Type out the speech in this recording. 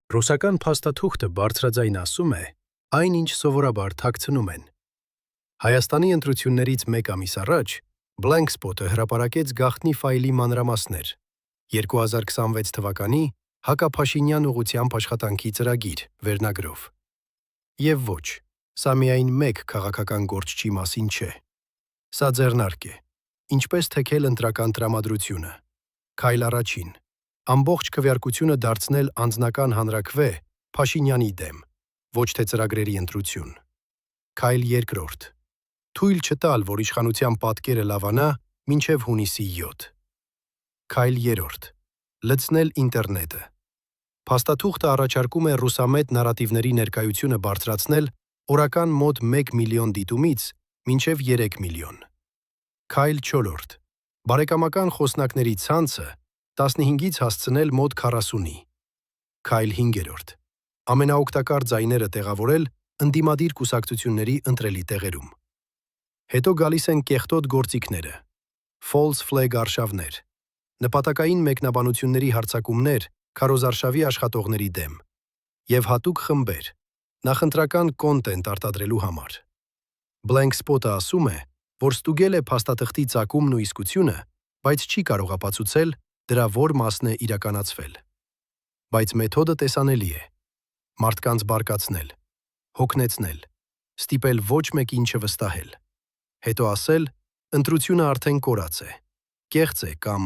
Ռուսական փաստաթուղթը բարձրաձայն ասում է, այն ինչ սովորաբար թաքցնում են։ Հայաստանի ընտրություններից մեկ ամիս առաջ Blank Spot-ը հրապարակեց գաղտնի ֆայլի մանրամասներ, 2026 թվականի Հակափաշինյան ուղղությամբ աշխատանքի ծրագիր վերնագրով։ Եվ ոչ, սա միայն մեկ քաղաքական գործչի մասին չէ։ Սա ձեռնարկ է, ինչպես թեքել ընտրական տրամադրությունը։ Քայլ առաջին, ամբողջ քվեարկությունը դարձնել անձնական հանրաքվե Փաշինյանի դեմ, ոչ թե ծրագրերի ընտրություն։ Քայլ երկրորդ, թույլ չտալ, որ իշխանության պատկերը լավանա մինչև հունիսի 7։ Քայլ երրորդ, լցնել ինտերնետը։ Փաստաթուղթը առաջարկում է ռուսամետ նարատիվների ներկայությունը բարձրացնել օրական մոտ 1 միլիոն դիտումից մինչև 3 միլիոն։ Քայլ չորրորդ, բարեկամական խոսնակների ցանցը 15-ից հասցնել մոտ 40-ի։ Քայլ հինգերորդ, ամենաօգտակար ձայները տեղավորել ընդդիմադիր կուսակցությունների ընտրելի տեղերում։ Հետո գալիս են կեղտոտ գործիքները, false flag արշավներ, նպատակային մեկնաբանությունների հարձակումներ քարոզարշավի աշխատողների դեմ և հատուկ խմբեր, նախընտրական կոնտենտ արտադրելու համար։ Blank Spot-ը ասում է, որ ստուգել է փաստաթղթի ծագումն ու իսկությունը, բայց չի կարող ապացուցել դրա որ մասն է իրականացվել։ Բայց մեթոդը տեսանելի է. մարդկանց բարկացնել, հոգնեցնել, ստիպել ոչ մեկին չվստահել, հետո ասել, ընտրությունը արդեն կորած է, կեղծ է կամ